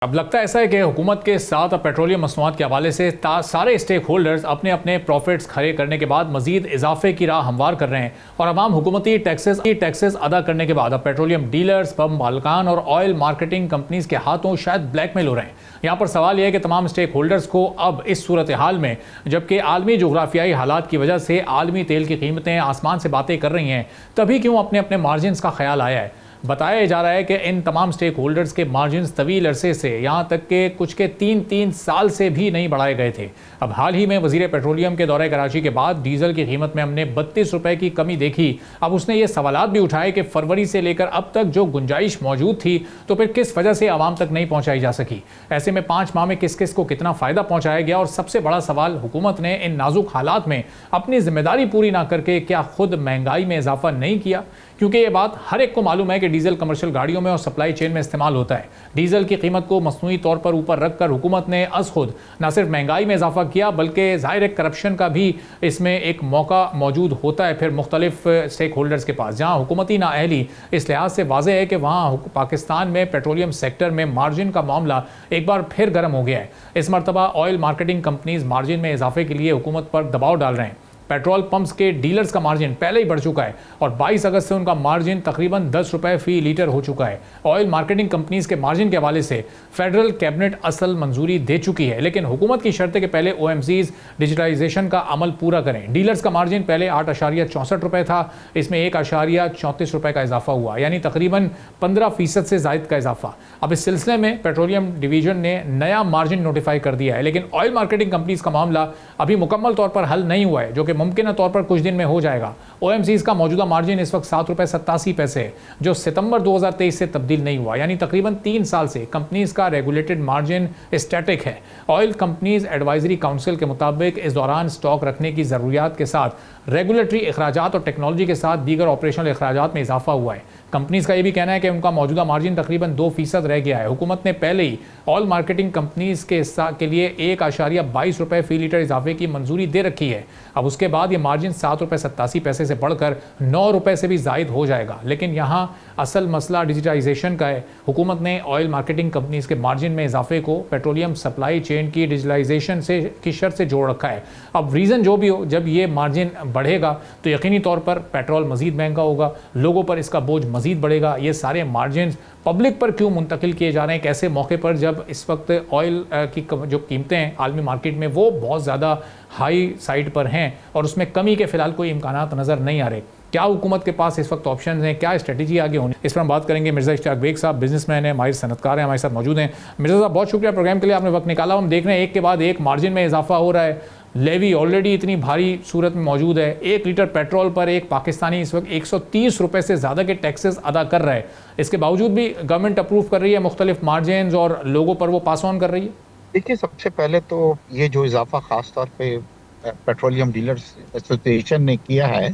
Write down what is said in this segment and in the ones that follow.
अब लगता है ऐसा है कि हुकूमत के साथ अब पेट्रोलियम मसनूआत के हवाले से सारे स्टेक होल्डर्स अपने अपने प्रॉफिट्स खड़े करने के बाद मजीद इजाफे की राह हमवार कर रहे हैं और अवाम हुकूमती टैक्सेस अदा करने के बाद अब पेट्रोलियम डीलर्स, पंप मालकान और ऑयल मार्केटिंग कंपनीज के हाथों शायद ब्लैकमेल हो रहे हैं। यहाँ पर सवाल यह है कि तमाम स्टेक होल्डर्स को अब इस सूरत हाल में, जबकि आलमी जोग्राफियाई हालात की वजह से आलमी तेल की कीमतें आसमान से बातें कर रही हैं, तभी क्यों अपने अपने मार्जिन का ख्याल आया है। बताया जा रहा है कि इन तमाम स्टेक होल्डर्स के मार्जिन तवील अरसे से, यहाँ तक कि कुछ के 3-3 साल से भी नहीं बढ़ाए गए थे। अब हाल ही में वजीर पेट्रोलियम के दौरे कराची के बाद डीजल की कीमत में हमने 32 रुपए की कमी देखी। अब उसने ये सवालात भी उठाए कि फरवरी से लेकर अब तक जो गुंजाइश मौजूद थी तो फिर किस वजह से आवाम तक नहीं पहुँचाई जा सकी। ऐसे में 5 माह में किस किस को कितना फ़ायदा पहुँचाया गया, और सबसे बड़ा सवाल, हुकूमत ने इन नाजुक हालात में अपनी जिम्मेदारी पूरी ना करके क्या खुद महंगाई में इजाफा नहीं किया। क्योंकि ये बात हर एक को मालूम है कि डीजल कमर्शियल गाड़ियों में और सप्लाई चेन में इस्तेमाल होता है। डीजल की कीमत को मसनूई तौर पर ऊपर रखकर हुकूमत ने अज खुद न सिर्फ महंगाई में इजाफा किया, बल्कि ज़ाहिर करप्शन का भी इसमें एक मौका मौजूद होता है फिर मुख्तलिफ स्टेक होल्डर्स के पास। जहाँ हुकूमती नाअहली इस लिहाज से वाज़ेह है कि वहाँ पाकिस्तान में पेट्रोलियम सेक्टर में मार्जिन का मामला एक बार फिर गर्म हो गया है। इस मरतबा ऑयल मार्केटिंग कंपनीज मार्जिन में इजाफे के लिए हुकूमत पर दबाव डाल रहे हैं। पेट्रोल पंप्स के डीलर्स का मार्जिन पहले ही बढ़ चुका है और 22 अगस्त से उनका मार्जिन तकरीबन 10 रुपए फी लीटर हो चुका है। ऑयल मार्केटिंग कंपनीज के मार्जिन के हवाले से फेडरल कैबिनेट असल मंजूरी दे चुकी है, लेकिन हुकूमत की शर्त है कि पहले ओएमसीज डिजिटलाइजेशन का अमल पूरा करें। डीलर्स का मार्जिन पहले 8.64 रुपए था, इसमें 1.34 रुपए का इजाफा हुआ, यानी तकरीबन 15% से जायद का इजाफा। अब इस सिलसिले में पेट्रोलियम डिवीजन ने नया मार्जिन नोटिफाई कर दिया है, लेकिन ऑयल मार्केटिंग कंपनीज का मामला अभी मुकम्मल तौर पर हल नहीं हुआ है, जो कि मुमकिन तौर पर कुछ दिन में हो जाएगा। ओएमसीज का मौजूदा मार्जिन इस वक्त 7.87 रुपए है, जो सितंबर 2023 से तब्दील नहीं हुआ, यानी तकरीबन 3 साल से कंपनीज का रेगुलेटेड मार्जिन स्टैटिक है। ऑयल कंपनीज एडवाइजरी काउंसिल के मुताबिक इस दौरान स्टॉक रखने की जरूरियात के साथ रेगुलेटरी अखराजात और टेक्नोलॉजी के साथ दीगर ऑपरेशनल अखराजात में इजाफा हुआ है। कंपनीज का यह भी कहना है कि उनका मौजूदा मार्जिन तकरीबन 2% रह गया है। हुकूमत ने पहले ही ऑयल मार्केटिंग कंपनीज के लिए 1.22 रुपए फी लीटर इजाफे की मंजूरी दे रखी है। अब उसके बाद ये मार्जिन 7.87 से बढ़कर 9 रुपए से भी जायद हो जाएगा। लेकिन यहाँ असल मसला डिजिटाइजेशन का है। हुकूमत ने ऑयल मार्केटिंग कंपनीज के मार्जिन में इजाफे को पेट्रोलियम सप्लाई चेन की डिजिटलाइजेशन से की शर्त से जोड़ रखा है। अब रीज़न जो भी हो, जब ये मार्जिन बढ़ेगा तो यकीनी तौर पर पेट्रोल मजीद महंगा होगा, लोगों पर इसका बोझ मजीद बढ़ेगा। ये सारे मार्जिन पब्लिक पर क्यों मुंतकिल किए जा रहे हैं, कैसे मौके पर, जब इस वक्त ऑयल की जो कीमतें हैं आलमी मार्केट में वो बहुत ज़्यादा हाई साइड पर हैं और उसमें कमी के फिलहाल कोई इम्कानात नज़र नहीं आ रहे। क्या हुकूमत के पास इस वक्त ऑप्शन हैं, क्या स्ट्रेटजी आगे होनी, इस पर हम बात करेंगे। मिर्ज़ा इश्तियाक बेग साहब बिजनेसमैन है, माहिर सनतकार हैं, हमारे साथ मौजूद हैं। मिर्ज़ा साहब, बहुत शुक्रिया प्रोग्राम के लिए, आपने वक्त निकाला। हम देख रहे हैं एक के बाद एक मार्जिन में इजाफा हो रहा है। लेवी ऑलरेडी इतनी भारी सूरत में मौजूद है। 1 लीटर पेट्रोल पर एक पाकिस्तानी इस वक्त 130 रुपए से ज़्यादा के टैक्सेस अदा कर रहा है। इसके बावजूद भी गवर्नमेंट अप्रूव कर रही है मुख्तलिफ मार्जिन और लोगों पर वो पास ऑन कर रही है। देखिए, सबसे पहले तो ये जो इजाफा खास तौर पे पेट्रोलियम डीलर्स एसोसिएशन ने किया है,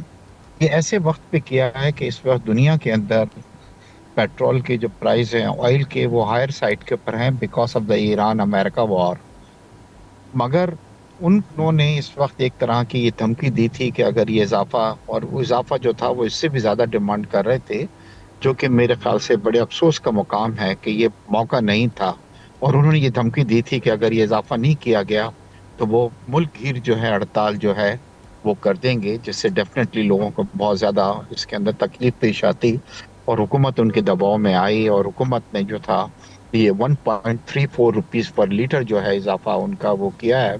ये ऐसे वक्त पे किया है कि इस वक्त दुनिया के अंदर पेट्रोल के जो प्राइस हैं ऑयल के, वो हायर साइड के ऊपर हैं because of the Iran America war. मगर उन्होंने इस वक्त एक तरह की ये धमकी दी थी कि अगर ये इजाफा, और वो इजाफा जो था वो इससे भी ज़्यादा डिमांड कर रहे थे, जो कि मेरे ख्याल से बड़े अफसोस का मुकाम है कि ये मौका नहीं था। और उन्होंने ये धमकी दी थी कि अगर ये इजाफा नहीं किया गया तो वो मुल्क गिर जो है हड़ताल जो है वो कर देंगे, जिससे डेफिनेटली लोगों को बहुत ज़्यादा इसके अंदर तकलीफ पेश आती। और हुकूमत उनके दबाव में आई और हुकूमत ने जो था ये 1.34 रुपीज़ पर लीटर जो है इजाफा उनका वो किया है,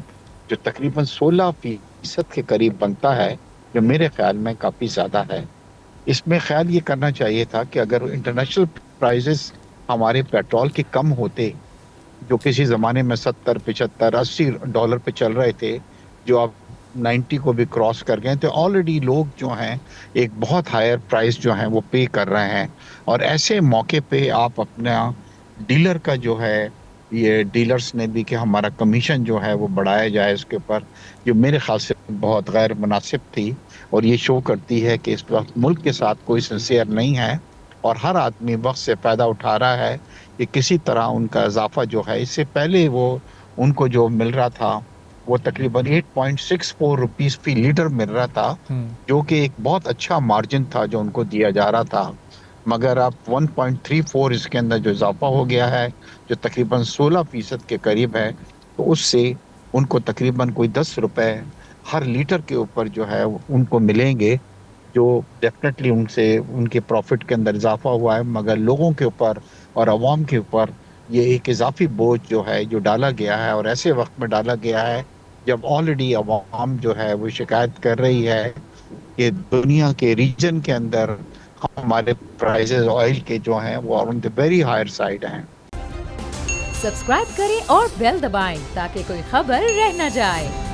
जो तकरीबन 16% के करीब बनता है, जो मेरे ख्याल में काफ़ी ज़्यादा है। इसमें ख्याल ये करना चाहिए था कि अगर इंटरनेशनल प्राइसेस हमारे पेट्रोल के कम होते, जो किसी ज़माने में 70, 75, $80 पे चल रहे थे, जो अब 90 को भी क्रॉस कर गए, तो ऑलरेडी लोग जो हैं एक बहुत हायर प्राइस जो है वो पे कर रहे हैं। और ऐसे मौके पे आप अपना डीलर का जो है, ये डीलर्स ने भी कि हमारा कमीशन जो है वो बढ़ाया जाए इसके ऊपर, जो मेरे ख्याल से बहुत गैर मुनासिब थी। और ये शो करती है कि इस वक्त मुल्क के साथ कोई सिंसियर नहीं है और हर आदमी वक्त से फ़ायदा उठा रहा है कि किसी तरह उनका इजाफा जो है, इससे पहले वो उनको जो मिल रहा था वो तकरीबन 8.64 रुपीज़ फी लीटर मिल रहा था, जो कि एक बहुत अच्छा मार्जिन था जो उनको दिया जा रहा था। मगर अब 1.34 इसके अंदर जो इजाफा हो गया है, जो तकरीबन 16% के करीब है, तो उससे उनको तकरीबन कोई 10 रुपए हर लीटर के ऊपर जो है उनको मिलेंगे, जो डेफिनेटली उनसे उनके प्रॉफिट के अंदर इजाफा हुआ है। मगर लोगों के ऊपर और अवाम के ऊपर ये एक इजाफी बोझ जो है जो डाला गया है, और ऐसे वक्त में डाला गया है जब ऑलरेडी अवाम जो है वो शिकायत कर रही है कि दुनिया के रीजन के अंदर हमारे प्राइसेस ऑयल के जो हैं वो on the very higher side हैं। सब्सक्राइब करें और बेल दबाएं ताकि कोई खबर रह न जाए।